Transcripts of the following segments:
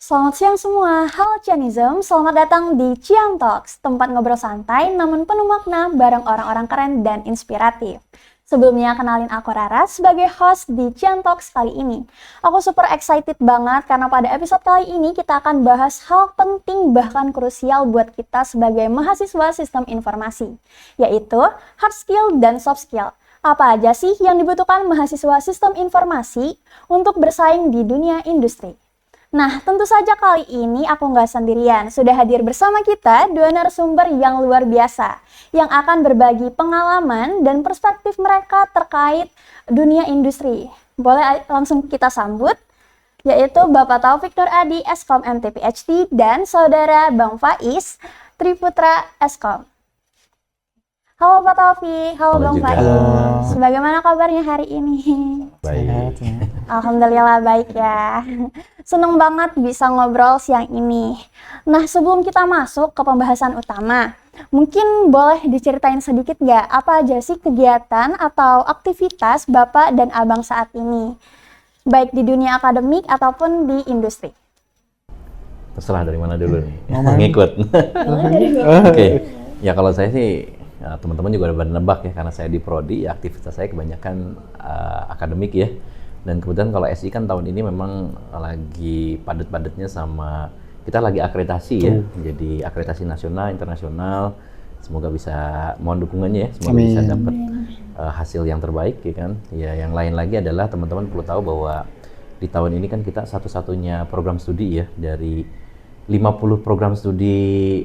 Selamat siang semua, halo Cianism, selamat datang di Cian Talks, tempat ngobrol santai namun penuh makna bareng orang-orang keren dan inspiratif. Sebelumnya kenalin aku Rara sebagai host di Cian Talks kali ini. Aku super excited banget karena pada episode kali ini kita akan bahas hal penting bahkan krusial buat kita sebagai mahasiswa sistem informasi, yaitu hard skill dan soft skill. Apa aja sih yang dibutuhkan mahasiswa sistem informasi untuk bersaing di dunia industri? Nah, tentu saja kali ini aku nggak sendirian. Sudah hadir bersama kita dua narasumber yang luar biasa yang akan berbagi pengalaman dan perspektif mereka terkait dunia industri. Boleh langsung kita sambut, yaitu Bapak Taufik Nur Adi, Eskom MT PhD, dan Saudara Bang Faiz Triputra Eskom. Halo Pak Taufik, halo Bang Faiz. Bagaimana kabarnya hari ini? Baik. Alhamdulillah baik ya. Seneng banget bisa ngobrol siang ini. Nah, sebelum kita masuk ke pembahasan utama, mungkin boleh diceritain sedikit nggak apa aja sih kegiatan atau aktivitas Bapak dan Abang saat ini? Baik di dunia akademik ataupun di industri. Terserah dari mana dulu nih, ngikut. Oke. Ya kalau saya sih, ya, teman-teman juga udah nebak ya, karena saya di Prodi, ya, aktivitas saya kebanyakan akademik ya. Dan kebetulan kalau SI kan tahun ini memang lagi padat-padatnya sama, kita lagi akreditasi ya, jadi akreditasi nasional, internasional. Semoga bisa, mohon dukungannya ya, semoga bisa dapat hasil yang terbaik ya kan. Ya yang lain lagi adalah teman-teman perlu tahu bahwa di tahun ini kan kita satu-satunya program studi ya, dari 50 program studi,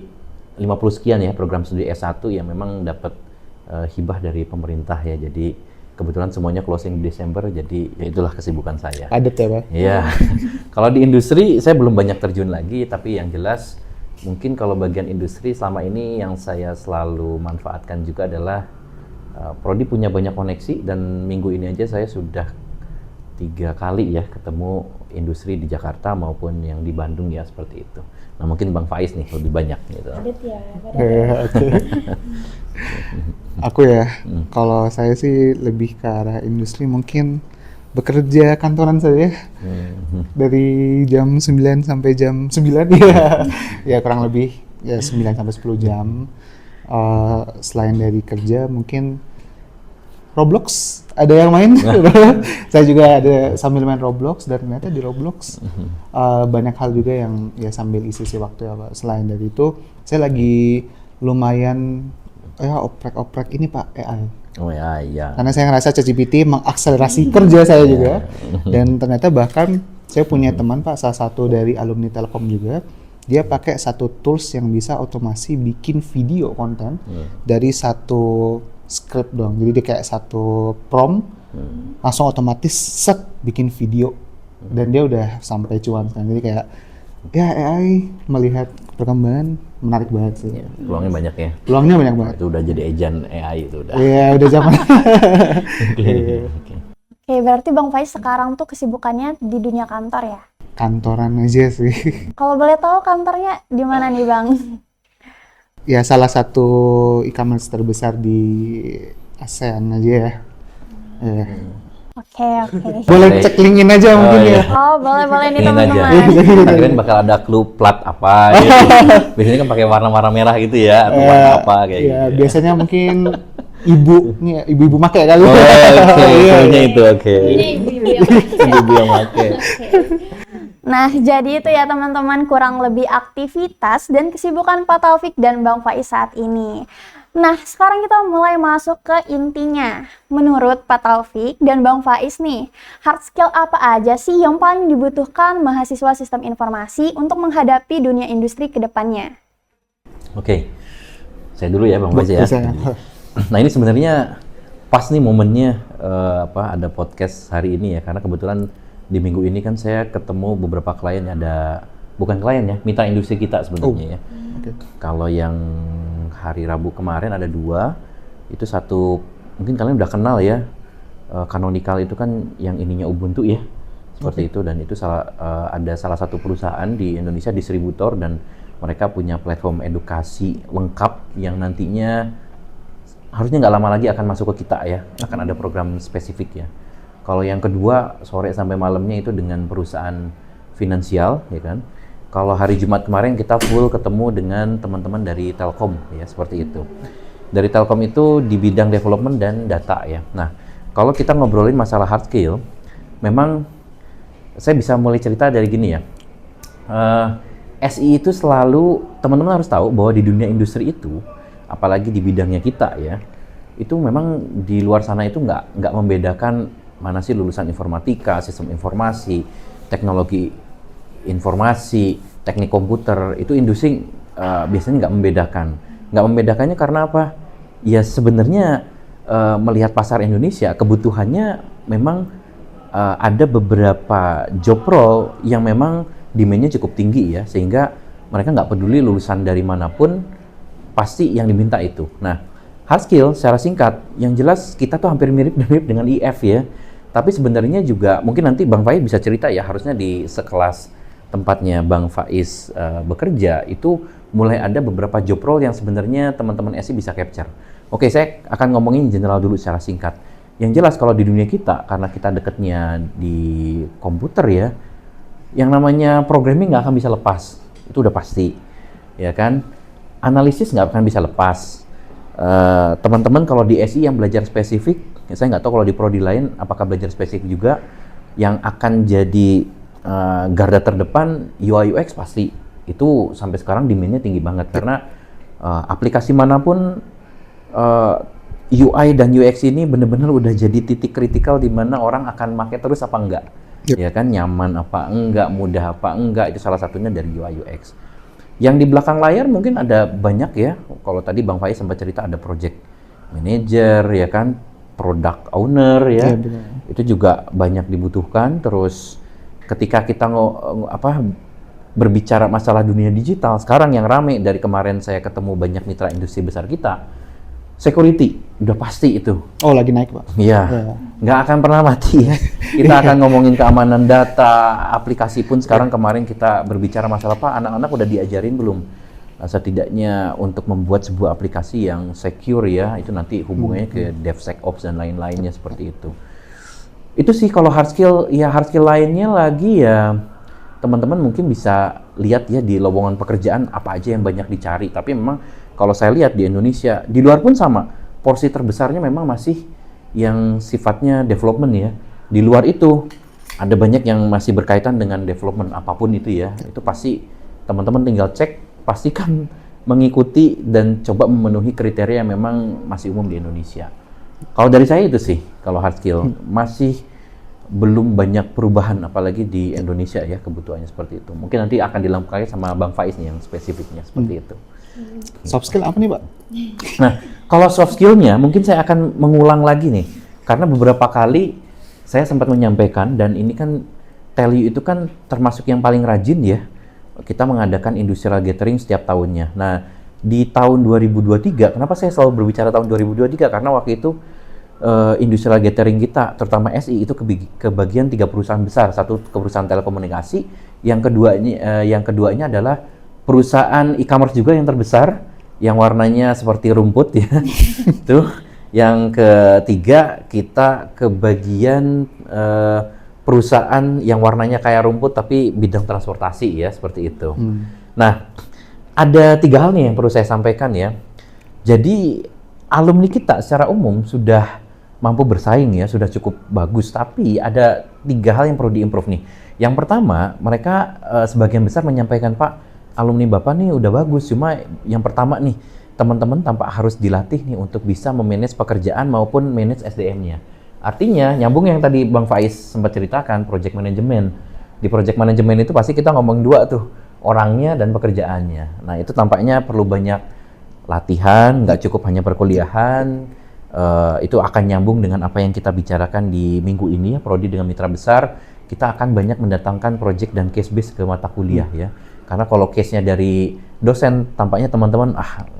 50 sekian ya program studi S1 yang memang dapat hibah dari pemerintah ya. Jadi kebetulan semuanya closing di Desember, jadi ya itulah kesibukan saya. Padat ya Pak? Iya. Kalau di industri saya belum banyak terjun lagi, tapi yang jelas mungkin kalau bagian industri selama ini yang saya selalu manfaatkan juga adalah Prodi punya banyak koneksi, dan minggu ini aja saya sudah 3 kali ya ketemu industri di Jakarta maupun yang di Bandung ya, seperti itu. Nah mungkin Bang Faiz nih lebih banyak gitu. Padat ya. Oke. Aku ya, kalau saya sih lebih ke arah industri, mungkin bekerja kantoran saja dari jam 9 sampai jam 9 ya. Ya kurang lebih ya 9 sampai 10 jam. Selain dari kerja mungkin Roblox, ada yang main? Saya juga ada sambil main Roblox, dan ternyata di Roblox banyak hal juga yang ya sambil isi waktu ya Pak. Selain dari itu, saya lagi lumayan oprek-oprek ini Pak, AI. Oh ya, iya. Karena saya ngerasa ChatGPT mengakselerasi kerja saya juga. Dan ternyata bahkan saya punya teman Pak, salah satu dari alumni Telkom juga, dia pakai satu tools yang bisa otomasi bikin video konten dari satu script doang. Jadi dia kayak satu prompt, langsung otomatis set bikin video. Dan dia udah sampai cuan sekarang. Jadi kayak ya AI melihat perkembangan menarik banget sih. Ya, peluangnya banyak ya. Peluangnya banyak banget. Itu udah jadi agent AI itu udah. Iya, udah zaman. Oke, berarti Bang Faiz sekarang tuh kesibukannya di dunia kantor ya? Kantoran aja sih. Kalau boleh tahu kantornya di mana nih Bang? Ya salah satu e-commerce terbesar di ASEAN aja ya. Oke. Boleh cek linkin aja mungkin ya. Oh, boleh nih Ingin teman-teman. aja. Kalian bakal ada clue plat apa gitu. Biasanya kan pakai warna-warna merah gitu ya, atau warna apa kayak gitu. Ya, biasanya mungkin ibu-ibu make kali. Oh, oke. Cluenya itu oke. Ibu yang pakai. Nah, jadi itu ya teman-teman, kurang lebih aktivitas dan kesibukan Pak Taufik dan Bang Faiz saat ini. Nah, sekarang kita mulai masuk ke intinya. Menurut Pak Taufik dan Bang Faiz nih, hard skill apa aja sih yang paling dibutuhkan mahasiswa sistem informasi untuk menghadapi dunia industri ke depannya? Oke. Saya dulu ya Bang Faiz ya. Bisa. Nah, ini sebenarnya pas nih momennya ada podcast hari ini ya, karena kebetulan di minggu ini kan saya ketemu beberapa klien, bukan klien ya, mitra industri kita sebenarnya ya. Okay. Kalau yang hari Rabu kemarin ada 2, itu satu mungkin kalian udah kenal ya, Canonical itu kan yang ininya Ubuntu ya, seperti itu, dan itu ada salah satu perusahaan di Indonesia distributor, dan mereka punya platform edukasi lengkap yang nantinya harusnya nggak lama lagi akan masuk ke kita ya, akan ada program spesifik ya. Kalau yang kedua sore sampai malamnya itu dengan perusahaan finansial ya kan, Kalau hari Jumat kemarin kita full ketemu dengan teman-teman dari Telkom ya, seperti itu. Dari Telkom itu di bidang development dan data ya. Nah, kalau kita ngobrolin masalah hard skill, memang saya bisa mulai cerita dari gini ya. SI itu selalu, teman-teman harus tahu bahwa di dunia industri itu, apalagi di bidangnya kita ya, itu memang di luar sana itu nggak membedakan mana sih lulusan informatika, sistem informasi, teknologi informasi, teknik komputer, itu industri biasanya nggak membedakan. Nggak membedakannya karena apa? Ya sebenarnya melihat pasar Indonesia, kebutuhannya memang ada beberapa job role yang memang demand-nya cukup tinggi ya, sehingga mereka nggak peduli lulusan dari manapun, pasti yang diminta itu. Nah, hard skill secara singkat, yang jelas kita tuh hampir mirip dengan IF ya, tapi sebenarnya juga mungkin nanti Bang Faiz bisa cerita ya, harusnya di sekelas tempatnya Bang Faiz bekerja itu mulai ada beberapa job role yang sebenarnya teman-teman SI bisa capture. Oke, saya akan ngomongin general dulu secara singkat. Yang jelas kalau di dunia kita, karena kita deketnya di komputer ya, yang namanya programming nggak akan bisa lepas, itu udah pasti, ya kan? Analisis nggak akan bisa lepas. Teman-teman kalau di SI yang belajar spesifik, ya saya nggak tahu kalau di prodi lain apakah belajar spesifik juga, yang akan jadi garda terdepan UI UX pasti itu sampai sekarang demand-nya tinggi banget karena aplikasi manapun UI dan UX ini benar-benar udah jadi titik kritikal di mana orang akan pakai terus apa enggak. Ya kan, nyaman apa enggak, mudah apa enggak, itu salah satunya dari UI UX. Yang di belakang layar mungkin ada banyak ya, kalau tadi Bang Faiz sempat cerita ada project manager ya kan, product owner ya, itu juga banyak dibutuhkan. Terus ketika kita berbicara masalah dunia digital, sekarang yang rame dari kemarin saya ketemu banyak mitra industri besar kita, security, udah pasti itu. Oh, lagi naik, Pak? Iya, nggak akan pernah mati. Kita akan ngomongin keamanan data, aplikasi pun sekarang kemarin kita berbicara masalah Pak, anak-anak udah diajarin belum? Setidaknya untuk membuat sebuah aplikasi yang secure ya, itu nanti hubungannya ke DevSecOps dan lain-lainnya seperti itu. Itu sih kalau hard skill, ya hard skill lainnya lagi ya teman-teman mungkin bisa lihat ya di lowongan pekerjaan apa aja yang banyak dicari. Tapi memang kalau saya lihat di Indonesia, di luar pun sama, porsi terbesarnya memang masih yang sifatnya development ya. Di luar itu ada banyak yang masih berkaitan dengan development apapun itu ya. Itu pasti teman-teman tinggal cek, pastikan mengikuti dan coba memenuhi kriteria yang memang masih umum di Indonesia. Kalau dari saya itu sih, kalau hard skill masih belum banyak perubahan, apalagi di Indonesia ya kebutuhannya seperti itu. Mungkin nanti akan dilengkapi sama Bang Faiz nih yang spesifiknya seperti itu. Soft skill apa nih, Pak? Nah, kalau soft skillnya mungkin saya akan mengulang lagi nih, karena beberapa kali saya sempat menyampaikan dan ini kan Telyu itu kan termasuk yang paling rajin ya. Kita mengadakan industrial gathering setiap tahunnya. Nah, di tahun 2023, kenapa saya selalu berbicara tahun 2023? Karena waktu itu industrial gathering kita, terutama SI itu kebagian 3 perusahaan besar. Satu ke perusahaan telekomunikasi, yang keduanya adalah perusahaan e-commerce juga yang terbesar, yang warnanya seperti rumput ya. Tuh. Yang ketiga kita kebagian perusahaan yang warnanya kayak rumput tapi bidang transportasi ya, seperti itu. Nah, ada 3 hal nih yang perlu saya sampaikan ya. Jadi alumni kita secara umum sudah mampu bersaing ya, sudah cukup bagus. Tapi ada 3 hal yang perlu diimprove nih. Yang pertama, mereka sebagian besar menyampaikan, Pak, alumni Bapak nih udah bagus. Cuma yang pertama nih, teman-teman tampak harus dilatih nih untuk bisa memanage pekerjaan maupun manage SDM-nya. Artinya, nyambung yang tadi Bang Faiz sempat ceritakan, project management. Di project management itu pasti kita ngomong 2 tuh, orangnya dan pekerjaannya. Nah, itu tampaknya perlu banyak latihan, nggak cukup hanya perkuliahan. Itu akan nyambung dengan apa yang kita bicarakan di minggu ini ya, prodi dengan mitra besar. Kita akan banyak mendatangkan project dan case base ke mata kuliah ya. Karena kalau case-nya dari dosen, tampaknya teman-teman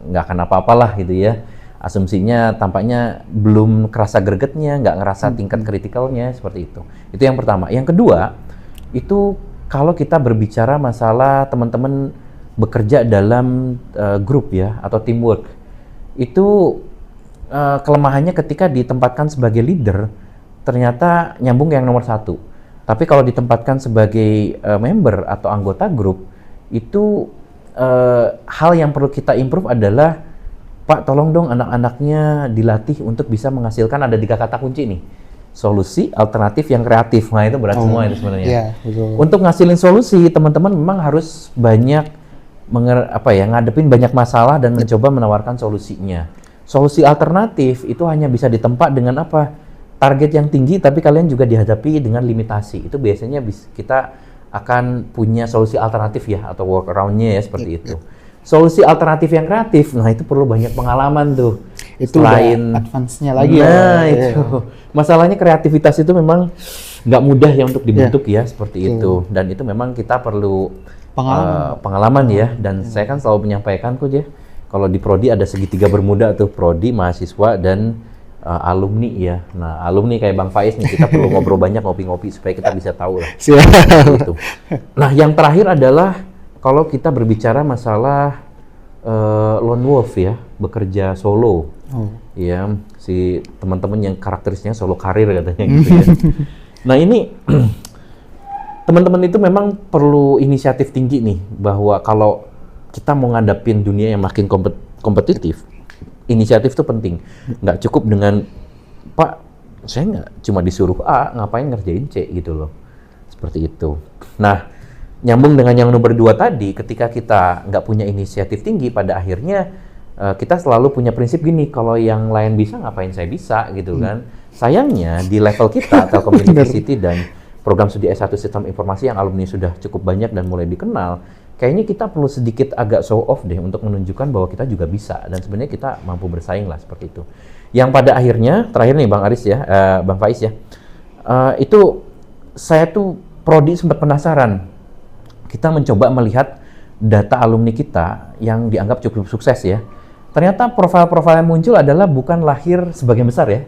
nggak akan apa-apalah gitu ya. Asumsinya tampaknya belum kerasa gregetnya, nggak ngerasa tingkat kritikalnya, seperti itu. Itu yang pertama. Yang kedua, itu kalau kita berbicara masalah teman-teman bekerja dalam grup ya, atau teamwork, itu kelemahannya ketika ditempatkan sebagai leader, ternyata nyambung yang nomor 1. Tapi kalau ditempatkan sebagai member atau anggota grup, itu hal yang perlu kita improve adalah, Pak, tolong dong anak-anaknya dilatih untuk bisa menghasilkan, ada 3 kata kunci nih. Solusi, alternatif, yang kreatif. Nah, itu berat semua itu sebenarnya. Iya, betul. Untuk ngasilin solusi, teman-teman memang harus banyak ngadepin banyak masalah dan mencoba menawarkan solusinya. Solusi alternatif itu hanya bisa ditempa dengan apa? Target yang tinggi, tapi kalian juga dihadapi dengan limitasi. Itu biasanya kita akan punya solusi alternatif ya, atau workaround-nya ya, seperti itu. Solusi alternatif yang kreatif, nah itu perlu banyak pengalaman tuh. Itu selain advance-nya lagi itu. Masalahnya kreativitas itu memang nggak mudah ya untuk dibentuk ya, seperti itu. Dan itu memang kita perlu pengalaman ya. Dan saya kan selalu menyampaikan kok ya, kalau di Prodi ada segitiga bermuda tuh, Prodi, mahasiswa, dan alumni ya. Nah, alumni kayak Bang Faiz nih, kita perlu ngobrol banyak, ngopi-ngopi supaya kita bisa tahu lah. Gitu. Nah, yang terakhir adalah kalau kita berbicara masalah lone wolf ya, bekerja solo. Ya, si teman-teman yang karakteristiknya solo karir katanya gitu ya. Nah, ini teman-teman itu memang perlu inisiatif tinggi nih, bahwa kalau kita mau ngadapin dunia yang makin kompetitif, inisiatif itu penting. Nggak cukup dengan, Pak, saya nggak cuma disuruh A, ngapain ngerjain C gitu loh. Seperti itu. Nah, nyambung dengan yang nomor 2 tadi, ketika kita nggak punya inisiatif tinggi, pada akhirnya kita selalu punya prinsip gini, kalau yang lain bisa, ngapain saya bisa gitu kan. Sayangnya di level kita, Telkom University dan program studi S1 Sistem Informasi yang alumni sudah cukup banyak dan mulai dikenal, kayaknya kita perlu sedikit agak show off deh untuk menunjukkan bahwa kita juga bisa dan sebenarnya kita mampu bersaing lah, seperti itu. Yang pada akhirnya, terakhir nih Bang Aris ya, Bang Faiz ya, itu saya tuh Prodi sempat penasaran. Kita mencoba melihat data alumni kita yang dianggap cukup sukses ya. Ternyata profil-profil yang muncul adalah bukan lahir sebagian besar ya,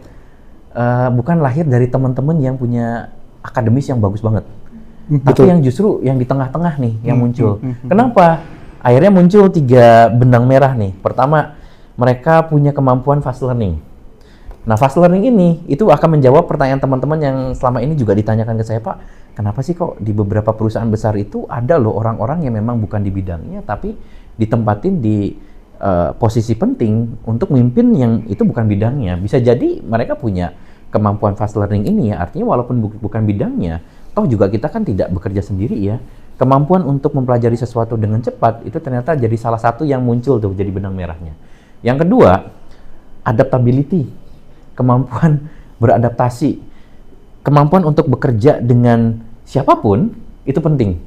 bukan lahir dari teman-teman yang punya akademis yang bagus banget. Tapi yang justru yang di tengah-tengah nih yang muncul. Kenapa? Akhirnya muncul 3 benang merah nih. Pertama, mereka punya kemampuan fast learning. Nah, fast learning ini itu akan menjawab pertanyaan teman-teman yang selama ini juga ditanyakan ke saya, Pak, kenapa sih kok di beberapa perusahaan besar itu ada loh orang-orang yang memang bukan di bidangnya, tapi ditempatin di posisi penting untuk memimpin yang itu bukan bidangnya. Bisa jadi mereka punya kemampuan fast learning ini ya, artinya walaupun bukan bidangnya, toh juga kita kan tidak bekerja sendiri ya. Kemampuan untuk mempelajari sesuatu dengan cepat itu ternyata jadi salah satu yang muncul tuh jadi benang merahnya. Yang kedua, adaptability, kemampuan beradaptasi, kemampuan untuk bekerja dengan siapapun itu penting.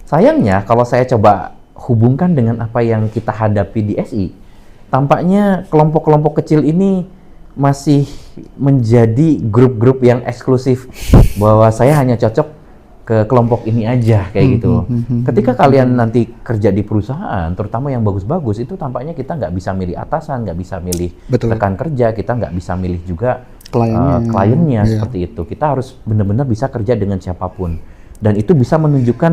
Sayangnya kalau saya coba hubungkan dengan apa yang kita hadapi di SI, tampaknya kelompok-kelompok kecil ini masih menjadi grup-grup yang eksklusif, bahwa saya hanya cocok ke kelompok ini aja kayak gitu. Ketika kalian nanti kerja di perusahaan, terutama yang bagus-bagus, itu tampaknya kita nggak bisa milih atasan, nggak bisa milih rekan kerja, kita nggak bisa milih juga kliennya seperti itu. Kita harus benar-benar bisa kerja dengan siapapun, dan itu bisa menunjukkan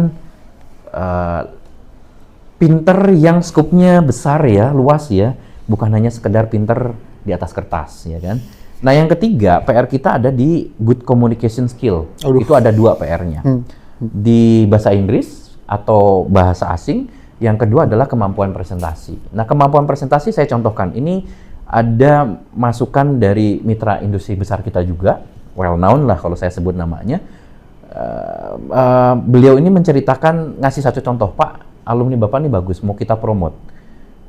pinter yang skupnya besar ya, luas ya, bukan hanya sekedar pinter di atas kertas ya kan. Nah, yang ketiga, PR kita ada di good communication skill. Itu ada 2 PR-nya. Di bahasa Inggris atau bahasa asing, yang kedua adalah kemampuan presentasi. Nah, kemampuan presentasi saya contohkan. Ini ada masukan dari mitra industri besar kita juga, well known lah kalau saya sebut namanya. Beliau ini menceritakan, ngasih satu contoh, Pak, alumni Bapak ini bagus, mau kita promote.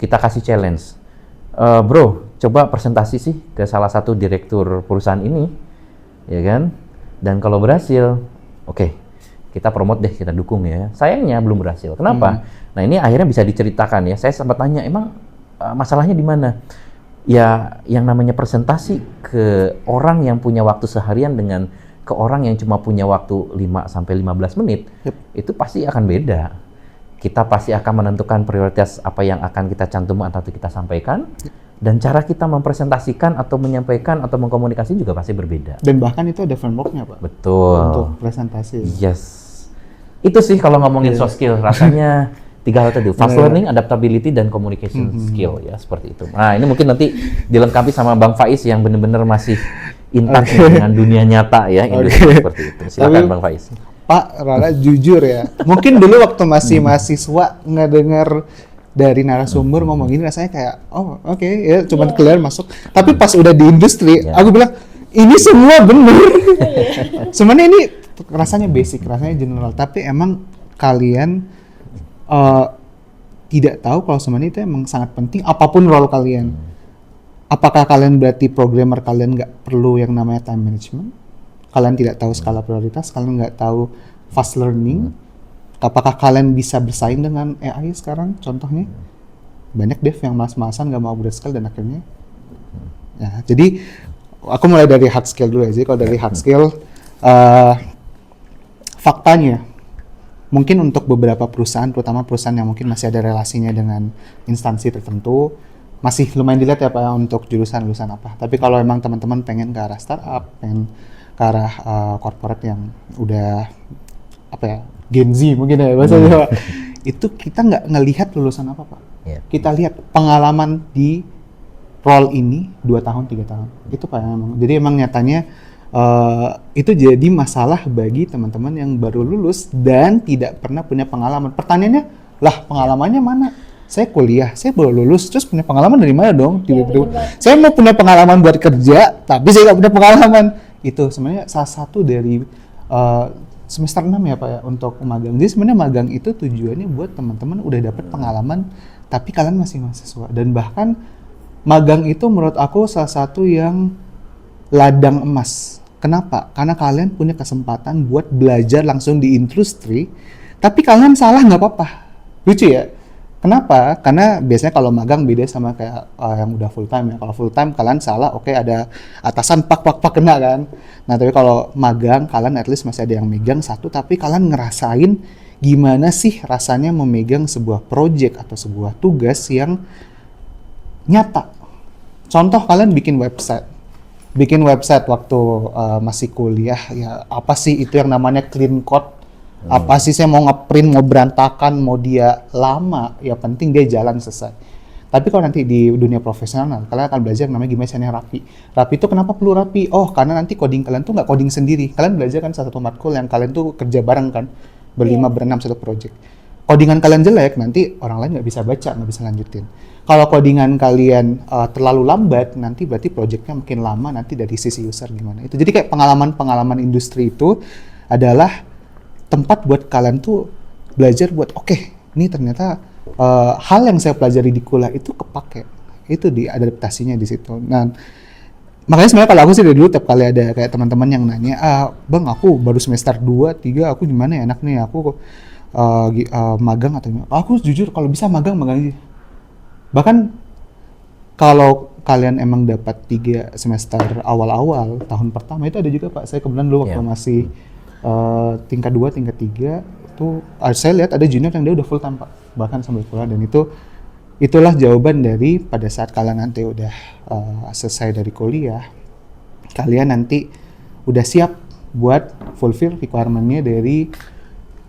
Kita kasih challenge. Bro, coba presentasi sih ke salah satu direktur perusahaan ini, ya kan? Dan kalau berhasil, oke, kita promote deh, kita dukung ya. Sayangnya belum berhasil. Kenapa? Nah, ini akhirnya bisa diceritakan ya. Saya sempat tanya, emang masalahnya di mana? Ya, yang namanya presentasi ke orang yang punya waktu seharian dengan ke orang yang cuma punya waktu 5-15 menit, itu pasti akan beda. Kita pasti akan menentukan prioritas apa yang akan kita cantum atau kita sampaikan, dan cara kita mempresentasikan atau menyampaikan atau mengkomunikasi juga pasti berbeda. Dan bahkan itu ada framework-nya, Pak. Betul. Untuk presentasi. Yes. Itu sih kalau ngomongin soft skill, rasanya 3 hal tadi, fast learning, adaptability, dan communication skill ya, seperti itu. Nah, ini mungkin nanti dilengkapi sama Bang Faiz yang benar-benar masih in touch dengan dunia nyata ya, industri seperti itu. Silakan Bang Faiz. Pak Rara jujur ya, mungkin dulu waktu masih mahasiswa ngedenger dari narasumber ngomong gini rasanya kayak oh oke, ya cuman keluar masuk. Tapi pas udah di industri, aku bilang ini semua bener. Sebenarnya ini rasanya basic, rasanya general. Tapi emang kalian tidak tahu kalau sebenarnya itu emang sangat penting apapun role kalian. Apakah kalian berarti programmer kalian nggak perlu yang namanya time management? Kalian tidak tahu skala prioritas, kalian nggak tahu fast learning. Apakah kalian bisa bersaing dengan AI sekarang? Contohnya banyak dev yang malas-malasan nggak mau upgrade dan akhirnya ya. Jadi aku mulai dari hard skill dulu aja. Kalau dari hard skill, faktanya mungkin untuk beberapa perusahaan, terutama perusahaan yang mungkin masih ada relasinya dengan instansi tertentu, masih lumayan dilihat ya Pak untuk jurusan-jurusan apa. Tapi kalau emang teman-teman pengen ke arah startup, pengen ke arah corporate yang udah apa ya, Gen Z mungkin ya bahasanya, itu kita nggak ngelihat lulusan apa Pak. Kita lihat pengalaman di role ini 2 tahun, 3 tahun. Itu Pak emang. Jadi emang nyatanya itu jadi masalah bagi teman-teman yang baru lulus dan tidak pernah punya pengalaman. Pertanyaannya, lah pengalamannya mana? Saya kuliah, saya baru lulus, terus punya pengalaman dari mana dong? Saya mau punya pengalaman buat kerja, tapi saya nggak punya pengalaman. Itu sebenarnya salah satu dari semester 6 ya Pak ya untuk magang. Jadi sebenarnya magang itu tujuannya buat teman-teman udah dapat pengalaman, tapi kalian masih mahasiswa. Dan bahkan magang itu menurut aku salah satu yang ladang emas. Kenapa? Karena kalian punya kesempatan buat belajar langsung di industri, tapi kalian salah nggak apa-apa. Lucu ya? Kenapa? Karena biasanya kalau magang beda sama kayak yang udah full time ya. Kalau full time kalian salah, oke ada atasan pak kena kan. Nah tapi kalau magang kalian at least masih ada yang megang satu, tapi kalian ngerasain gimana sih rasanya memegang sebuah project atau sebuah tugas yang nyata. Contoh kalian bikin website waktu masih kuliah ya, apa sih itu yang namanya clean code? Apa sih saya mau ngeprint, mau berantakan, mau dia lama, ya penting dia jalan selesai. Tapi kalau nanti di dunia profesional, kalian akan belajar namanya gimana caranya rapi. Rapi itu kenapa perlu rapi? Oh, karena nanti coding kalian tuh nggak coding sendiri. Kalian belajar kan satu matkul yang kalian tuh kerja bareng kan, berlima, berenam satu project. Codingan kalian jelek, nanti orang lain nggak bisa baca, nggak bisa lanjutin. Kalau codingan kalian terlalu lambat, nanti berarti projectnya makin lama nanti dari sisi user gimana. Itu jadi kayak pengalaman industri itu adalah tempat buat kalian tuh belajar buat oke, ini ternyata hal yang saya pelajari di kuliah itu kepake, itu diadaptasinya di situ. Nah, makanya sebenarnya kalau aku sih dari dulu tiap kali ada kayak teman-teman yang nanya, bang aku baru semester 2, 3, aku gimana ya enak nih, aku magang atau gimana? Aku jujur kalau bisa magang aja. Bahkan kalau kalian emang dapat 3 semester awal-awal tahun pertama itu ada juga Pak, saya kebetulan dulu waktu masih tingkat 2, tingkat 3 tuh saya lihat ada junior yang dia udah full time Pak, bahkan sambil kuliah. Dan itulah jawaban dari pada saat kalian nanti udah selesai dari kuliah, kalian nanti udah siap buat fulfill requirement-nya dari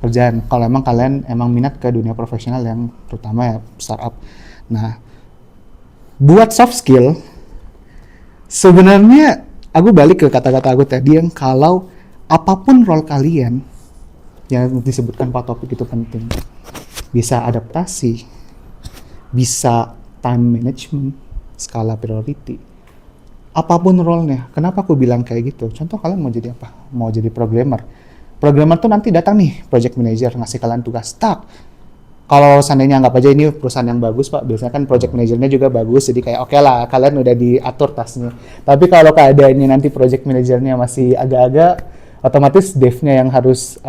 kerjaan. Kalau emang kalian emang minat ke dunia profesional yang terutama ya startup. Nah, buat soft skill sebenarnya aku balik ke kata-kata aku tadi yang kalau apapun role kalian yang disebutkan Pak Topik itu penting. Bisa adaptasi, bisa time management, skala priority. Apapun role-nya. Kenapa aku bilang kayak gitu? Contoh kalian mau jadi apa? Mau jadi programmer. Programmer tuh nanti datang nih, project manager ngasih kalian tugas. Kalau seandainya anggap aja ini perusahaan yang bagus Pak, biasanya kan project manajernya juga bagus, jadi kayak oke lah, kalian udah diatur tasnya. Tapi kalau keadaannya nanti project manajernya masih agak-agak, otomatis devnya yang harus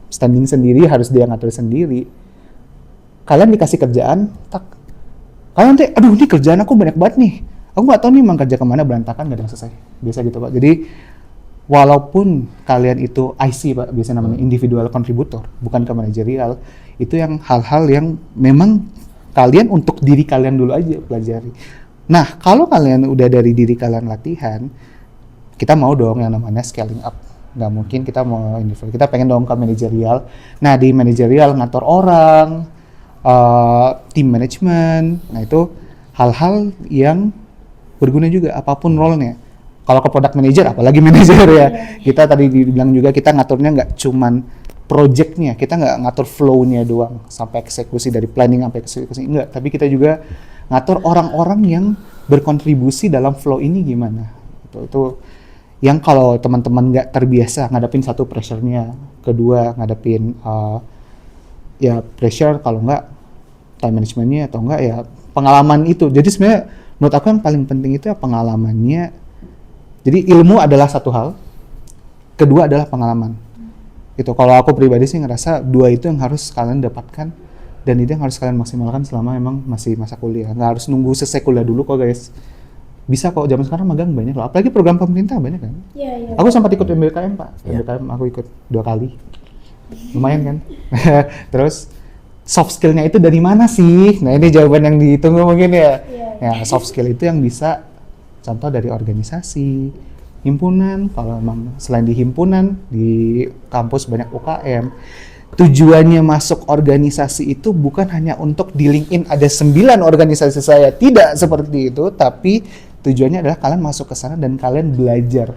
standing sendiri, harus dia ngatur sendiri. Kalian dikasih kerjaan, kalian nanti, aduh ini kerjaan aku banyak banget nih. Aku nggak tahu nih emang kerja kemana, berantakan nggak ada yang selesai. Biasa gitu Pak. Jadi walaupun kalian itu IC Pak, biasanya namanya individual contributor, bukan ke manajerial, itu yang hal-hal yang memang kalian untuk diri kalian dulu aja pelajari. Nah, kalau kalian udah dari diri kalian latihan, kita mau dong yang namanya scaling up. Nggak mungkin kita mau individual, kita pengen dong ke manajerial. Nah, di manajerial ngatur orang, team management, nah itu hal-hal yang berguna juga apapun role-nya. Kalau ke product manager, apalagi manager ya. Kita tadi dibilang juga kita ngaturnya nggak cuman projectnya, kita nggak ngatur flow-nya doang sampai eksekusi, dari planning sampai eksekusi, enggak, tapi kita juga ngatur orang-orang yang berkontribusi dalam flow ini gimana. Itu yang kalau teman-teman nggak terbiasa ngadapin satu pressure-nya, kedua ngadapin ya pressure, kalau nggak time management-nya, atau enggak ya pengalaman itu. Jadi sebenarnya menurut aku yang paling penting itu ya pengalamannya. Jadi ilmu adalah satu hal, kedua adalah pengalaman. Itu kalau aku pribadi sih ngerasa dua itu yang harus kalian dapatkan, dan itu yang harus kalian maksimalkan selama emang masih masa kuliah. Nggak harus nunggu selesai kuliah dulu kok guys. Bisa kok, zaman sekarang magang banyak loh, apalagi program pemerintah banyak kan. Iya. Aku sempat ikut MBKM Pak, MBKM aku ikut 2 kali. Lumayan kan. Terus soft skill-nya itu dari mana sih? Nah ini jawaban yang ditunggu mungkin ya. Ya soft skill itu yang bisa contoh dari organisasi, himpunan. Kalau memang selain di himpunan, di kampus banyak UKM. Tujuannya masuk organisasi itu bukan hanya untuk di LinkedIn ada 9 organisasi saya, tidak seperti itu, tapi tujuannya adalah kalian masuk ke sana dan kalian belajar.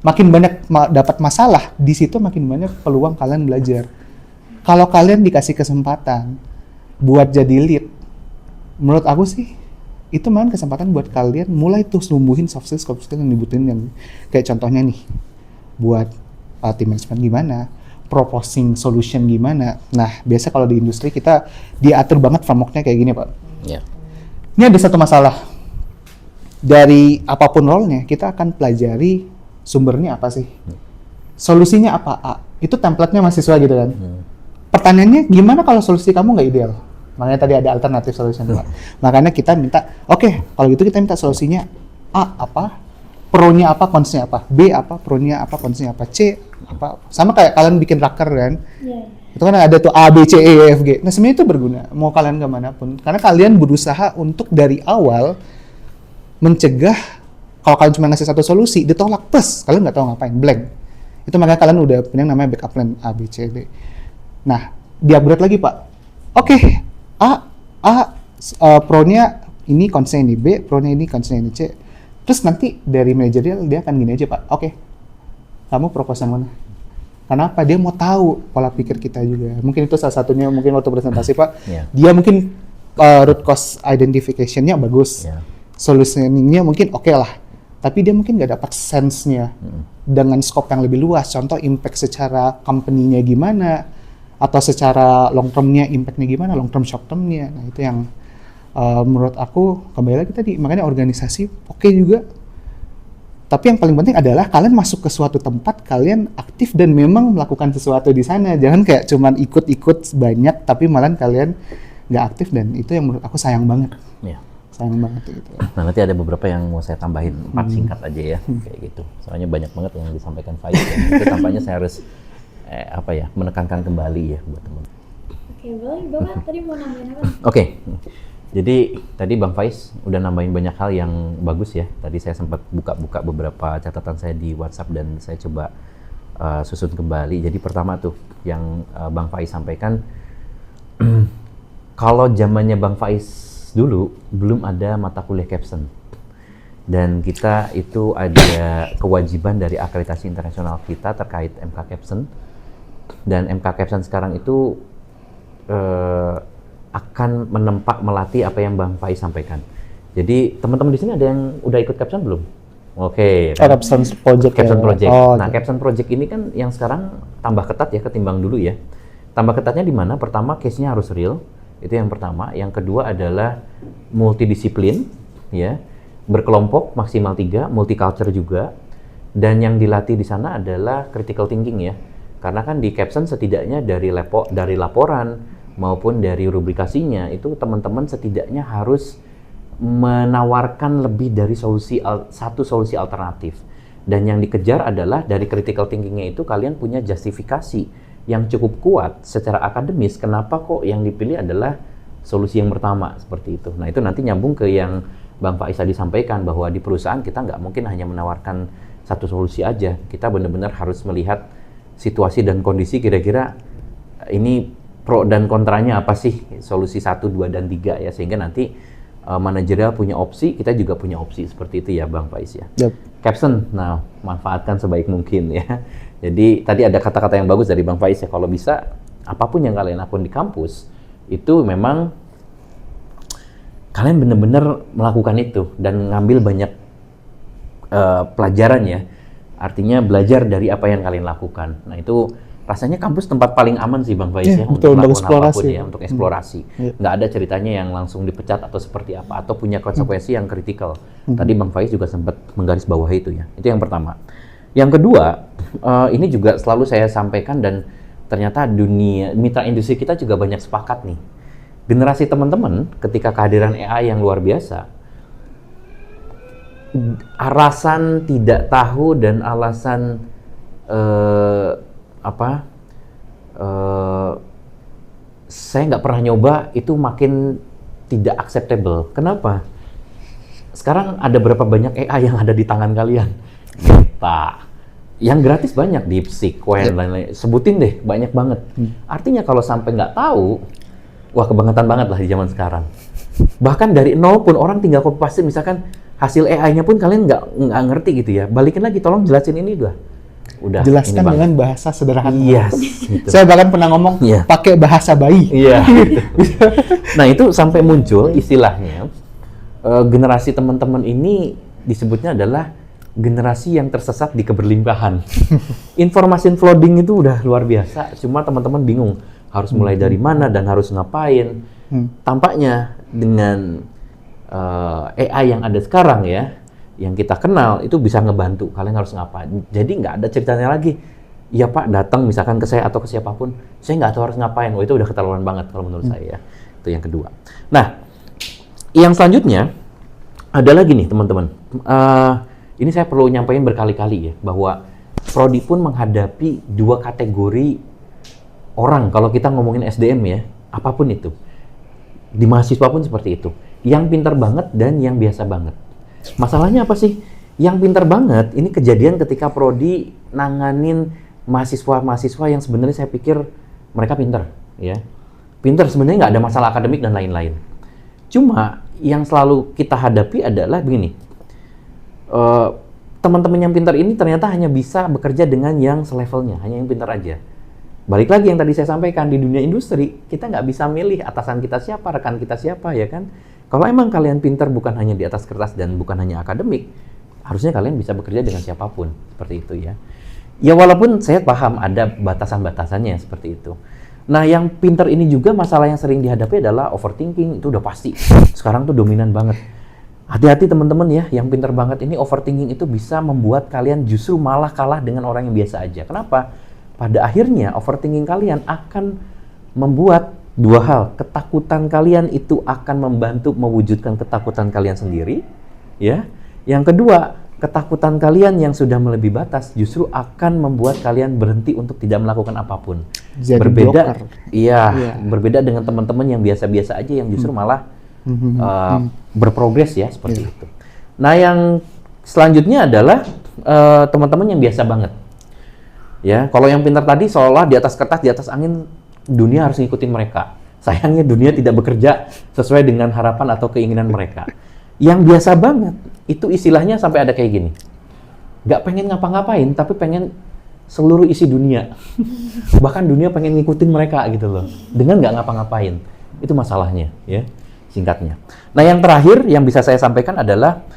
Makin banyak dapat masalah, di situ makin banyak peluang kalian belajar. Kalau kalian dikasih kesempatan buat jadi lead, menurut aku sih itu malah kesempatan buat kalian mulai tuh numbuhin soft skill yang dibutuhin, yang kayak contohnya nih buat team management gimana, proposing solution gimana. Nah biasa kalau di industri kita diatur banget frameworknya kayak gini Pak. Ini ada satu masalah, dari apapun role-nya kita akan pelajari sumbernya apa sih, solusinya apa, itu template-nya mahasiswa gitu kan. Pertanyaannya gimana kalau solusi kamu nggak ideal? Makanya tadi ada alternatif solution Pak. Makanya kita minta, oke, kalau gitu kita minta solusinya A apa, pro-nya apa, cons-nya apa, B apa, pro-nya apa, cons-nya apa, C apa. Sama kayak kalian bikin raker kan. Itu kan ada tuh A, B, C, E, F, G. Nah sebenarnya itu berguna, mau kalian kemanapun. Karena kalian berusaha untuk dari awal mencegah, kalau kalian cuma ngasih satu solusi, ditolak, plus kalian nggak tahu ngapain, blank. Itu makanya kalian udah punya namanya backup plan A, B, C, D. Nah, di-upgrade lagi Pak. Oke, pro-nya ini, cons-nya ini, B, pro-nya ini, cons-nya ini, C. Terus nanti dari manajerial dia akan gini aja Pak. Oke, kamu propose yang mana? Kenapa? Dia mau tahu pola pikir kita juga. Mungkin itu salah satunya, mungkin waktu presentasi Pak. Dia mungkin root cause identification-nya bagus. Solutioning-nya mungkin oke lah. Tapi dia mungkin nggak dapat sense-nya dengan scope yang lebih luas. Contoh impact secara company-nya gimana, atau secara long term-nya impact-nya gimana, long term short term-nya. Nah itu yang menurut aku kembali lagi tadi, makanya organisasi oke juga. Tapi yang paling penting adalah kalian masuk ke suatu tempat, kalian aktif dan memang melakukan sesuatu di sana. Jangan kayak cuman ikut-ikut banyak tapi malah kalian nggak aktif, dan itu yang menurut aku sayang banget. Sayang banget gitu. Nah nanti ada beberapa yang mau saya tambahin, 4 singkat aja ya, kayak gitu. Soalnya banyak banget yang disampaikan Faiz. Itu tampaknya saya harus menekankan kembali ya buat teman. Oke, boleh Bapak tadi mau nambahin apa? Oke. Jadi tadi Bang Faiz udah nambahin banyak hal yang bagus ya. Tadi saya sempat buka-buka beberapa catatan saya di WhatsApp dan saya coba susun kembali. Jadi pertama tuh yang Bang Faiz sampaikan, kalau zamannya Bang Faiz dulu belum ada mata kuliah caption, dan kita itu ada kewajiban dari akreditasi internasional kita terkait MK Caption, dan MK Caption sekarang itu akan menempa melatih apa yang Bang Faiz sampaikan. Jadi teman-teman di sini ada yang udah ikut Caption belum? Oke. Caption Project. Caption Project. Nah, Caption Project ini kan yang sekarang tambah ketat ya ketimbang dulu ya. Tambah ketatnya di mana? Pertama, case-nya harus real. Itu yang pertama. Yang kedua adalah multidisiplin, ya, berkelompok maksimal 3, multicultural juga. Dan yang dilatih di sana adalah critical thinking ya. Karena kan di Caption setidaknya dari laporan maupun dari rubrikasinya itu teman-teman setidaknya harus menawarkan lebih dari satu solusi alternatif. Dan yang dikejar adalah dari critical thinking-nya itu kalian punya justifikasi yang cukup kuat secara akademis kenapa kok yang dipilih adalah solusi yang pertama, seperti itu. Nah itu nanti nyambung ke yang Bang Faiz tadi sampaikan, bahwa di perusahaan kita nggak mungkin hanya menawarkan satu solusi aja, kita benar-benar harus melihat situasi dan kondisi, kira-kira ini pro dan kontranya apa sih solusi 1, 2, dan 3 ya, sehingga nanti manajerial punya opsi, kita juga punya opsi seperti itu ya Bang Faiz ya. Yep. Caption, nah manfaatkan sebaik mungkin ya. Jadi tadi ada kata-kata yang bagus dari Bang Faiz ya, kalau bisa apapun yang kalian lakukan di kampus itu memang kalian benar-benar melakukan itu dan ngambil banyak pelajaran ya. Artinya belajar dari apa yang kalian lakukan. Nah itu rasanya kampus tempat paling aman sih Bang Faiz ya, betul, untuk untuk melakukan apapun eksplorasi. ya, untuk eksplorasi. Nggak ada ceritanya yang langsung dipecat atau seperti apa, atau punya konsekuensi yang kritikal. Tadi Bang Faiz juga sempat menggarisbawahi itu ya. Itu yang pertama. Yang kedua, ini juga selalu saya sampaikan dan ternyata dunia mitra industri kita juga banyak sepakat nih. Generasi teman-teman ketika kehadiran AI yang luar biasa, alasan tidak tahu dan alasan saya nggak pernah nyoba itu makin tidak acceptable. Kenapa? Sekarang ada berapa banyak AI yang ada di tangan kalian? Meta. Yang gratis banyak, DeepSeek, Qwen, lain-lain. Sebutin deh, banyak banget. Artinya kalau sampai nggak tahu, wah kebangetan banget lah di zaman sekarang. Bahkan dari nol pun orang tinggal copy paste, misalkan hasil AI-nya pun kalian nggak ngerti gitu ya. Balikin lagi, tolong jelasin ini udah. Jelaskan ini, Bang. dengan bahasa sederhana. Yes, gitu. Saya bahkan pernah ngomong pakai bahasa bayi. Iya. Nah itu sampai muncul istilahnya generasi teman-teman ini disebutnya adalah generasi yang tersesat di keberlimpahan. Informasi flooding itu udah luar biasa. Cuma teman-teman bingung harus mulai dari mana dan harus ngapain. Tampaknya dengan AI yang ada sekarang ya, yang kita kenal itu bisa ngebantu kalian harus ngapain. Jadi nggak ada ceritanya lagi. Ya Pak, datang misalkan ke saya atau ke siapapun, saya nggak tahu harus ngapain. Itu udah keterlaluan banget kalau menurut saya. Itu yang kedua. Nah, yang selanjutnya ada lagi nih teman-teman. Ini saya perlu nyampaikan berkali-kali ya, bahwa Prodi pun menghadapi dua kategori orang kalau kita ngomongin SDM ya, apapun itu. Di mahasiswa pun seperti itu. Yang pintar banget dan yang biasa banget. Masalahnya apa sih? Yang pintar banget, ini kejadian ketika Prodi nanganin mahasiswa-mahasiswa yang sebenarnya saya pikir mereka pintar, ya. Pintar sebenarnya nggak ada masalah akademik dan lain-lain. Cuma yang selalu kita hadapi adalah begini, teman-teman yang pintar ini ternyata hanya bisa bekerja dengan yang selevelnya, hanya yang pintar aja. Balik lagi yang tadi saya sampaikan, di dunia industri, kita nggak bisa milih atasan kita siapa, rekan kita siapa, ya kan? Kalau emang kalian pintar bukan hanya di atas kertas dan bukan hanya akademik, harusnya kalian bisa bekerja dengan siapapun, seperti itu ya. Ya walaupun saya paham ada batasan-batasannya seperti itu. Nah yang pintar ini juga masalah yang sering dihadapi adalah overthinking, itu udah pasti. Sekarang tuh dominan banget. Hati-hati teman-teman ya, yang pintar banget ini overthinking itu bisa membuat kalian justru malah kalah dengan orang yang biasa aja. Kenapa? Pada akhirnya overthinking kalian akan membuat dua hal. Ketakutan kalian itu akan membantu mewujudkan ketakutan kalian sendiri, ya. Yang kedua, ketakutan kalian yang sudah melebihi batas justru akan membuat kalian berhenti untuk tidak melakukan apapun. Jadi berbeda, blocker. iya, berbeda dengan teman-teman yang biasa-biasa aja yang justru malah berprogres ya seperti itu. Nah, yang selanjutnya adalah teman-teman yang biasa banget. Ya, kalau yang pintar tadi seolah di atas kertas, di atas angin, dunia harus ngikutin mereka. Sayangnya dunia tidak bekerja sesuai dengan harapan atau keinginan mereka. Yang biasa banget, itu istilahnya sampai ada kayak gini. Nggak pengen ngapa-ngapain, tapi pengen seluruh isi dunia. Bahkan dunia pengen ngikutin mereka gitu loh. Dengan nggak ngapa-ngapain. Itu masalahnya, ya. Singkatnya. Nah, yang terakhir yang bisa saya sampaikan adalah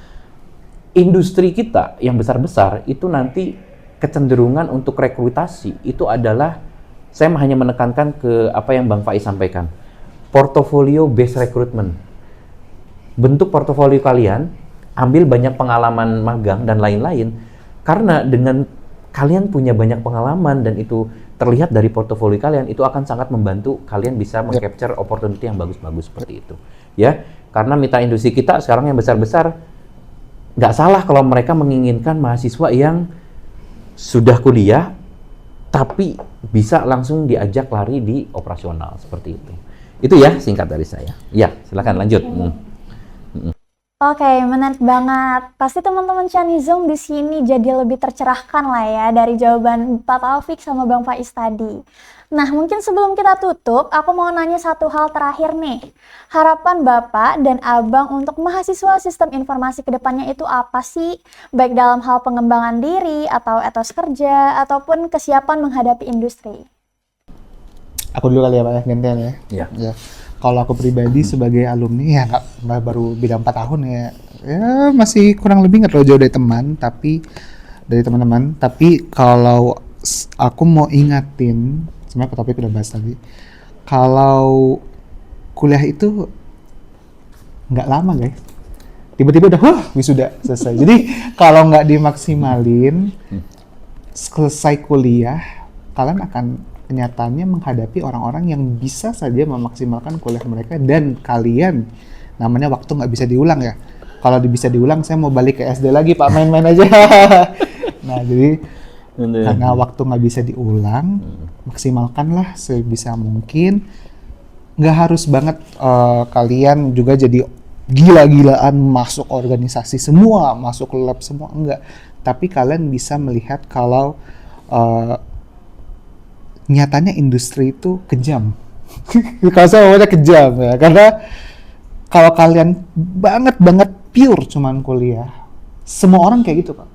industri kita yang besar-besar itu nanti kecenderungan untuk rekrutasi itu adalah, saya hanya menekankan ke apa yang Bang Faiz sampaikan, portfolio based recruitment. Bentuk portofolio kalian, ambil banyak pengalaman magang dan lain-lain, karena dengan kalian punya banyak pengalaman dan itu terlihat dari portofolio kalian, itu akan sangat membantu kalian bisa meng-capture opportunity yang bagus-bagus seperti itu. Ya, karena mitra industri kita sekarang yang besar-besar, nggak salah kalau mereka menginginkan mahasiswa yang sudah kuliah, tapi bisa langsung diajak lari di operasional, seperti itu. Itu ya singkat dari saya. Ya, silakan lanjut. Oke, menarik banget. Pasti teman-teman Cianizom di sini jadi lebih tercerahkan lah ya dari jawaban Pak Taufik sama Bang Faiz tadi. Nah, mungkin sebelum kita tutup, aku mau nanya satu hal terakhir nih. Harapan Bapak dan Abang untuk mahasiswa sistem informasi ke depannya itu apa sih? Baik dalam hal pengembangan diri, atau etos kerja, ataupun kesiapan menghadapi industri. Aku dulu kali ya Pak ya, gantian ya. Iya. Ya. Kalau aku pribadi sebagai alumni ya nggak baru beda 4 tahun ya. Ya masih kurang lebih nggak terlalu jauh dari teman-teman. Tapi kalau aku mau ingatin, sebenarnya Pak Topik udah bahas tadi. Kalau kuliah itu nggak lama guys. Tiba-tiba udah wisuda selesai. Jadi kalau nggak dimaksimalin selesai kuliah, kalian akan kenyataannya menghadapi orang-orang yang bisa saja memaksimalkan kuliah mereka dan kalian namanya waktu nggak bisa diulang ya. Kalau bisa diulang, saya mau balik ke SD lagi Pak, main-main aja. Nah jadi karena waktu nggak bisa diulang, maksimalkanlah sebisa mungkin. Nggak harus banget kalian juga jadi gila-gilaan masuk organisasi semua, masuk lab semua, enggak. Tapi kalian bisa melihat kalau nyatanya industri itu kejam. Kalau saya ngomongnya kejam ya, karena kalau kalian banget pure cuman kuliah, semua orang kayak gitu Pak.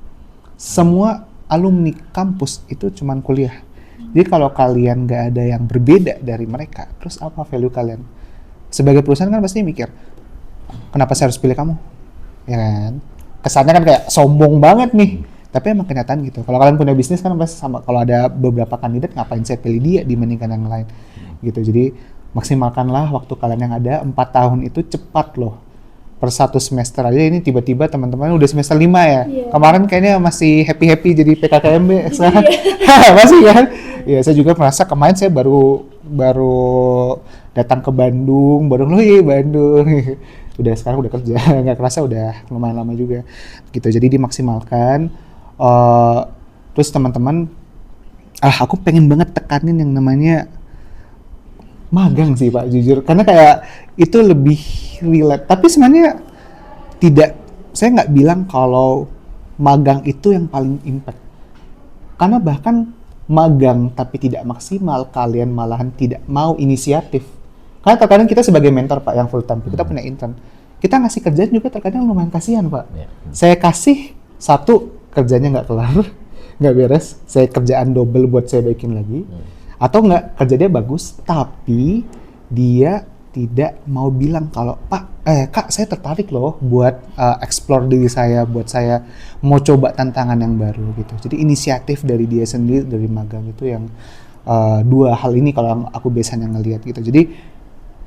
Semua alumni kampus itu cuman kuliah. Jadi kalau kalian nggak ada yang berbeda dari mereka, terus apa value kalian? Sebagai perusahaan kan pasti mikir, kenapa saya harus pilih kamu? Ya kan? Kesannya kan kayak sombong banget nih. Tapi emang kenyataan gitu. Kalau kalian punya bisnis kan pasti sama. Kalau ada beberapa kandidat, ngapain saya pilih dia dibandingkan yang lain? Gitu. Jadi maksimalkanlah waktu kalian yang ada. 4 tahun itu cepat loh. Per 1 semester aja ini tiba-tiba teman-teman udah semester 5 ya. Yeah. Kemarin kayaknya masih happy-happy jadi PKKMB. Sekarang masih kan? Ya saya juga merasa kemarin saya baru datang ke Bandung, Bandung. Udah sekarang udah kerja, nggak kerasa udah lumayan lama juga. Gitu. Jadi dimaksimalkan. Terus teman-teman, aku pengen banget tekanin yang namanya magang sih Pak, jujur, karena kayak itu lebih relate. Tapi sebenarnya saya nggak bilang kalau magang itu yang paling impact, karena bahkan magang tapi tidak maksimal, kalian malahan tidak mau inisiatif. Karena terkadang kita sebagai mentor Pak yang full time, kita punya intern, kita ngasih kerjaan juga terkadang lumayan kasihan Pak. Saya kasih satu, kerjanya nggak kelar, nggak beres, saya kerjaan double buat saya baikin lagi, atau nggak, kerja dia bagus, tapi dia tidak mau bilang kalau Kak saya tertarik loh buat explore diri saya, buat saya mau coba tantangan yang baru gitu. Jadi inisiatif dari dia sendiri, dari magang itu yang dua hal ini kalau aku biasanya ngelihat gitu. Jadi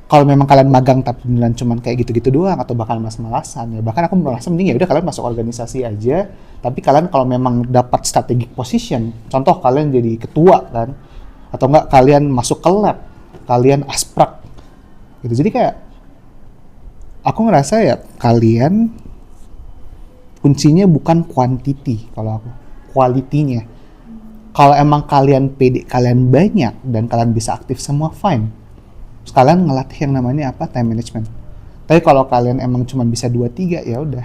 kalau memang kalian magang tapi beneran cuman kayak gitu-gitu doang atau bahkan malas-malasan ya, bahkan aku merasa mending ya udah kalian masuk organisasi aja, tapi kalian kalau memang dapat strategic position, contoh kalian jadi ketua kan, atau enggak kalian masuk ke lab, kalian asprak gitu. Jadi kayak aku ngerasa ya kalian kuncinya bukan quantity, kalau aku quality-nya. Kalau emang kalian pede, kalian banyak dan kalian bisa aktif semua, fine. Kalian ngelatih yang namanya apa? Time management. Tapi kalau kalian emang cuma bisa 2-3 ya udah.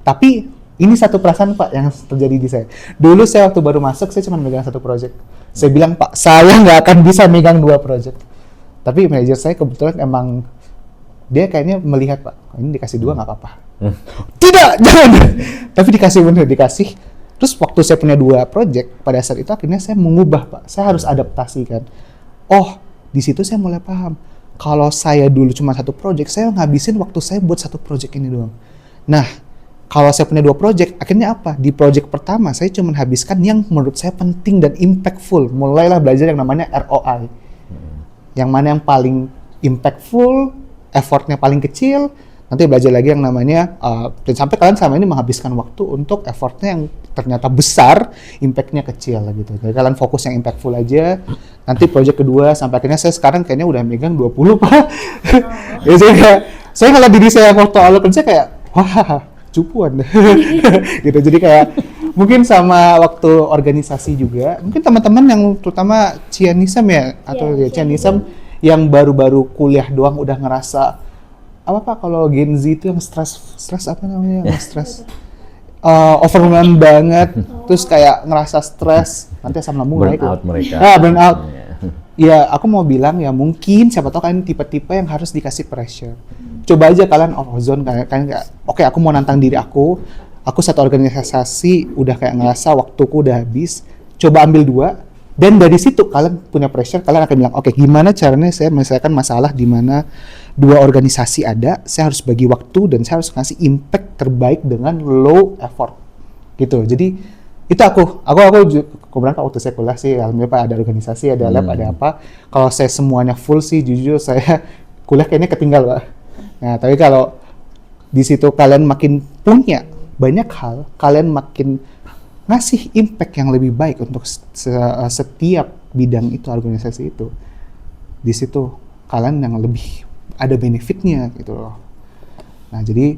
Tapi ini satu perasaan Pak yang terjadi di saya. Dulu saya waktu baru masuk saya cuma megang 1 project. Saya bilang Pak, saya nggak akan bisa megang 2 project. Tapi manajer saya kebetulan emang dia kayaknya melihat Pak, ini dikasih 2 nggak apa-apa. Tidak, jangan. Tapi dikasih. Terus waktu saya punya 2 project, pada saat itu akhirnya saya mengubah Pak. Saya harus adaptasi kan. Oh, di situ saya mulai paham. Kalau saya dulu cuma 1 project, saya ngabisin waktu saya buat 1 project ini doang. Nah, kalau saya punya 2 project, akhirnya apa? Di project pertama, saya cuma habiskan yang menurut saya penting dan impactful. Mulailah belajar yang namanya ROI. Yang mana yang paling impactful, effortnya paling kecil, nanti belajar lagi yang namanya, dan sampai kalian selama ini menghabiskan waktu untuk effortnya yang ternyata besar, impactnya kecil gitu. Jadi kalian fokus yang impactful aja, nanti project kedua, sampai akhirnya saya sekarang kayaknya udah megang 20 Pak. Ya, saya ngeliat diri saya waktu awal kerja kayak, wah, cupuan. Gitu, jadi kayak, mungkin sama waktu organisasi juga, mungkin teman-teman yang terutama Cianizom ya, atau Cianizom yang baru-baru kuliah doang udah ngerasa, apa Pak kalau Gen Z itu yang stres apa namanya? Yang stres overwhelmed banget, terus kayak ngerasa stres, nanti asam lambung naik. Burnout mereka. Burn out. Iya. Ya, aku mau bilang ya mungkin siapa tahu kalian tipe-tipe yang harus dikasih pressure. Coba aja kalian off zone, kalian kayak, oke, aku mau nantang diri aku satu organisasi udah kayak ngerasa waktuku udah habis, coba ambil 2, dan dari situ kalian punya pressure, kalian akan bilang, oke, gimana caranya saya menyelesaikan masalah di mana 2 organisasi ada, saya harus bagi waktu dan saya harus ngasih impact terbaik dengan low effort gitu. Jadi itu aku kemudian waktu saya kuliah sih alhamdulillah Pak, ada organisasi, ada lab, ada apa. Kalau saya semuanya full sih jujur saya kuliah kayaknya ketinggal Pak. Nah, tapi kalau di situ kalian makin punya banyak hal, kalian makin ngasih impact yang lebih baik untuk setiap bidang itu, organisasi itu. Di situ kalian yang lebih ada benefitnya gitu loh. Nah, jadi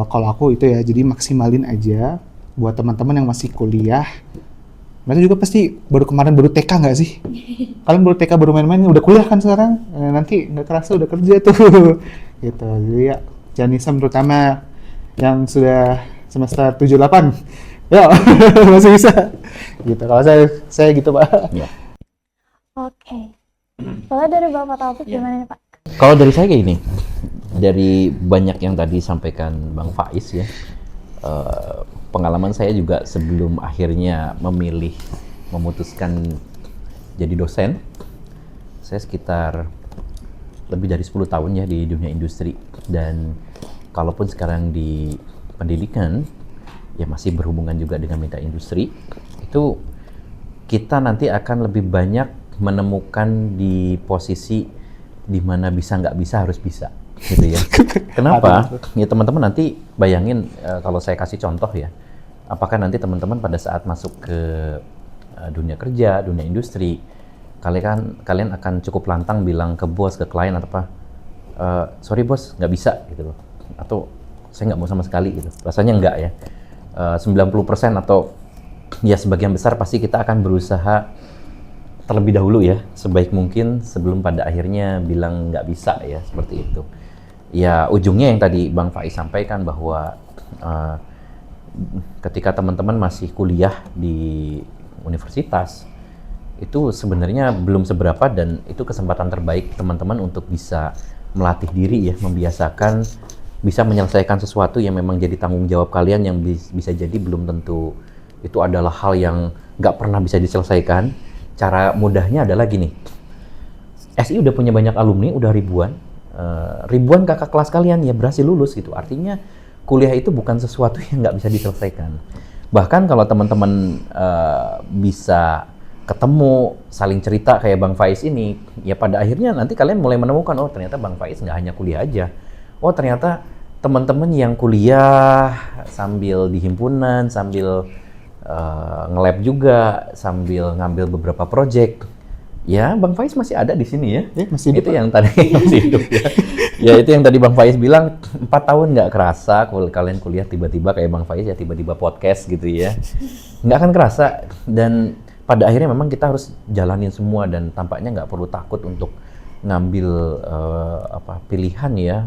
kalau aku itu ya, jadi maksimalin aja buat teman-teman yang masih kuliah. Mereka juga pasti baru TK nggak sih? Kalian baru TK, baru main-main, udah kuliah kan sekarang? Nanti nggak kerasa udah kerja tuh. Gitu. Jadi ya, Janism terutama yang sudah semester 7-8. Ya, masih bisa. Gitu. Kalau saya gitu Pak. Ya. Oke. Kalau dari Bapak Taufik gimana nih Pak? Kalau dari saya kayak gini, dari banyak yang tadi disampaikan Bang Faiz ya, pengalaman saya juga sebelum akhirnya memutuskan jadi dosen, saya sekitar lebih dari 10 tahun ya di dunia industri, dan kalaupun sekarang di pendidikan ya masih berhubungan juga dengan mitra industri, itu kita nanti akan lebih banyak menemukan di posisi di mana bisa nggak bisa harus bisa gitu ya. Kenapa? Ya teman-teman nanti bayangin kalau saya kasih contoh ya, apakah nanti teman-teman pada saat masuk ke dunia kerja, dunia industri, kalian akan cukup lantang bilang ke bos, ke klien atau apa, sorry bos nggak bisa gitu loh, atau saya nggak mau sama sekali gitu. Rasanya nggak ya. 90% atau ya sebagian besar pasti kita akan berusaha terlebih dahulu ya, sebaik mungkin sebelum pada akhirnya bilang nggak bisa ya, seperti itu. Ya ujungnya yang tadi Bang Faiz sampaikan bahwa ketika teman-teman masih kuliah di universitas, itu sebenarnya belum seberapa, dan itu kesempatan terbaik teman-teman untuk bisa melatih diri ya, membiasakan bisa menyelesaikan sesuatu yang memang jadi tanggung jawab kalian, yang bisa jadi belum tentu itu adalah hal yang nggak pernah bisa diselesaikan. Cara mudahnya adalah gini, SI udah punya banyak alumni, udah ribuan kakak kelas kalian ya berhasil lulus gitu. Artinya kuliah itu bukan sesuatu yang nggak bisa diselesaikan. Bahkan kalau teman-teman bisa ketemu, saling cerita kayak Bang Faiz ini, ya pada akhirnya nanti kalian mulai menemukan, oh ternyata Bang Faiz nggak hanya kuliah aja. Oh ternyata teman-teman yang kuliah sambil di himpunan, sambil nge-lab juga, sambil ngambil beberapa project, ya Bang Faiz masih ada di sini ya. Masih itu yang tadi masih hidup ya. Ya itu yang tadi Bang Faiz bilang, 4 tahun nggak kerasa kalau kalian kuliah tiba-tiba kayak Bang Faiz ya, tiba-tiba podcast gitu ya. Nggak akan kerasa, dan pada akhirnya memang kita harus jalanin semua, dan tampaknya nggak perlu takut untuk ngambil pilihan ya.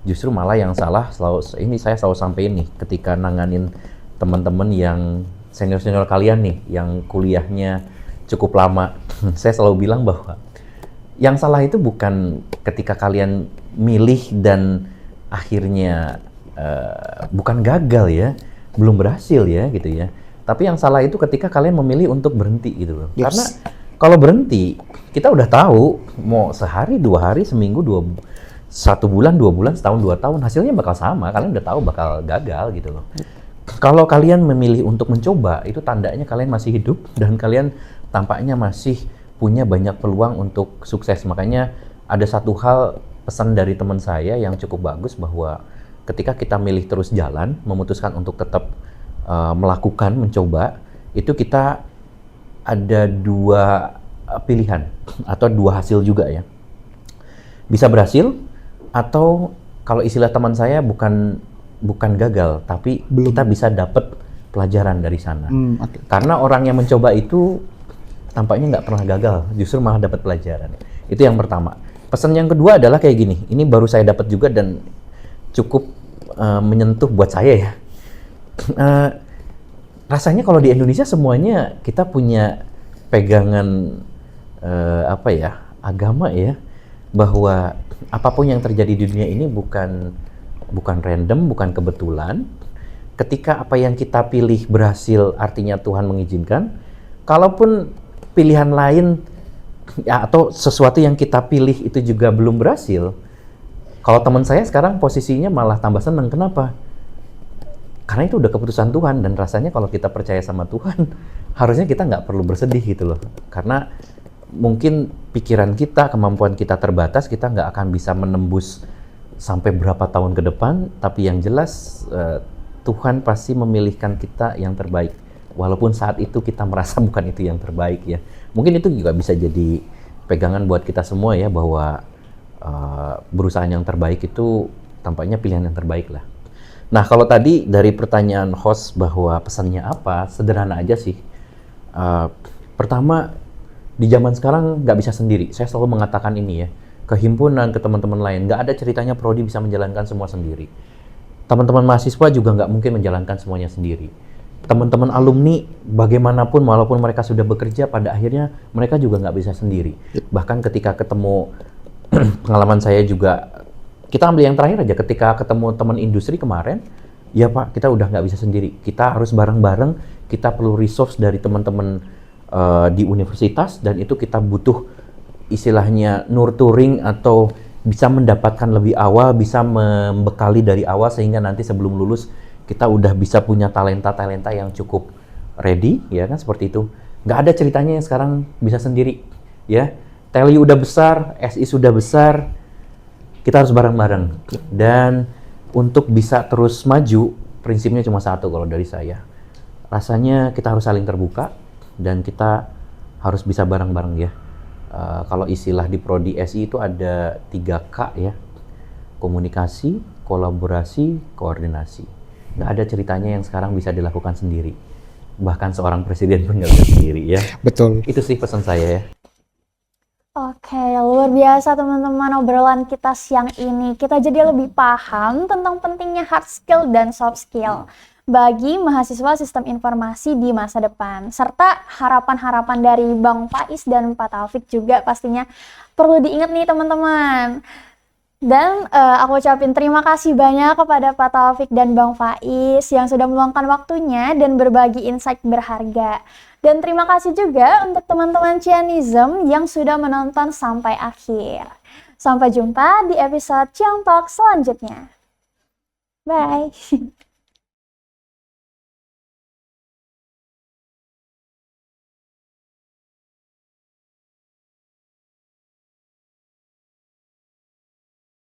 Justru malah yang salah saya selalu sampaikan nih ketika nanganin teman-teman yang senior-senior kalian nih yang kuliahnya cukup lama, saya selalu bilang bahwa yang salah itu bukan ketika kalian milih dan akhirnya bukan gagal ya, belum berhasil ya gitu ya. Tapi yang salah itu ketika kalian memilih untuk berhenti gitu loh. Yes. Karena kalau berhenti, kita udah tahu mau sehari, 2 hari, seminggu, 1 bulan, 2 bulan, setahun, 2 tahun, hasilnya bakal sama. Kalian udah tahu bakal gagal gitu loh. Kalau kalian memilih untuk mencoba, itu tandanya kalian masih hidup dan kalian tampaknya masih punya banyak peluang untuk sukses. Makanya ada satu hal pesan dari teman saya yang cukup bagus, bahwa ketika kita milih terus jalan, memutuskan untuk tetap melakukan, mencoba, itu kita ada 2 pilihan atau 2 hasil juga ya. Bisa berhasil, atau kalau istilah teman saya bukan gagal, tapi kita bisa dapat pelajaran dari sana. Okay. Karena orang yang mencoba itu tampaknya nggak pernah gagal, justru malah dapat pelajaran. Itu yang pertama. pesan yang kedua adalah kayak gini. Ini baru saya dapat juga dan cukup menyentuh buat saya ya. Rasanya kalau di Indonesia semuanya kita punya pegangan agama ya, bahwa apapun yang terjadi di dunia ini bukan random, bukan kebetulan. Ketika apa yang kita pilih berhasil, artinya Tuhan mengizinkan. Kalaupun pilihan lain ya, atau sesuatu yang kita pilih itu juga belum berhasil, kalau teman saya sekarang posisinya malah tambah senang. Kenapa? Karena itu udah keputusan Tuhan, dan rasanya kalau kita percaya sama Tuhan, harusnya kita nggak perlu bersedih gitu loh. Karena mungkin pikiran kita, kemampuan kita terbatas, kita nggak akan bisa menembus sampai berapa tahun ke depan, tapi yang jelas Tuhan pasti memilihkan kita yang terbaik. Walaupun saat itu kita merasa bukan itu yang terbaik ya. Mungkin itu juga bisa jadi pegangan buat kita semua ya, bahwa berusaha yang terbaik itu tampaknya pilihan yang terbaik lah. Nah, kalau tadi dari pertanyaan host bahwa pesannya apa, sederhana aja sih. Pertama, di zaman sekarang nggak bisa sendiri. Saya selalu mengatakan ini ya, ke himpunan, ke teman-teman lain, nggak ada ceritanya prodi bisa menjalankan semua sendiri. Teman-teman mahasiswa juga nggak mungkin menjalankan semuanya sendiri. Teman-teman alumni, bagaimanapun, walaupun mereka sudah bekerja, pada akhirnya mereka juga nggak bisa sendiri. Bahkan ketika ketemu, pengalaman saya juga, kita ambil yang terakhir aja, ketika ketemu teman industri kemarin, ya Pak, kita udah nggak bisa sendiri. Kita harus bareng-bareng, kita perlu resource dari teman-teman di universitas, dan itu kita butuh istilahnya nurturing atau bisa mendapatkan lebih awal, bisa membekali dari awal, sehingga nanti sebelum lulus kita udah bisa punya talenta-talenta yang cukup ready, ya kan, seperti itu. Nggak ada ceritanya yang sekarang bisa sendiri, ya. Teli udah besar, SI sudah besar, kita harus bareng-bareng. Dan untuk bisa terus maju, prinsipnya cuma satu kalau dari saya. Rasanya kita harus saling terbuka, dan kita harus bisa bareng-bareng ya. Kalau istilah di Prodi SI itu ada 3K ya. Komunikasi, kolaborasi, koordinasi. Nggak ada ceritanya yang sekarang bisa dilakukan sendiri. Bahkan seorang presiden pun nggak bisa sendiri ya. Betul. Itu sih pesan saya ya. Oke, luar biasa teman-teman obrolan kita siang ini. Kita jadi lebih paham tentang pentingnya hard skill dan soft skill bagi mahasiswa sistem informasi di masa depan. Serta harapan-harapan dari Bang Faiz dan Pak Taufik juga pastinya perlu diingat nih teman-teman. Dan aku ucapin terima kasih banyak kepada Pak Taufik dan Bang Faiz yang sudah meluangkan waktunya dan berbagi insight berharga. Dan terima kasih juga untuk teman-teman Cianism yang sudah menonton sampai akhir. Sampai jumpa di episode Ciang Talk selanjutnya. Bye!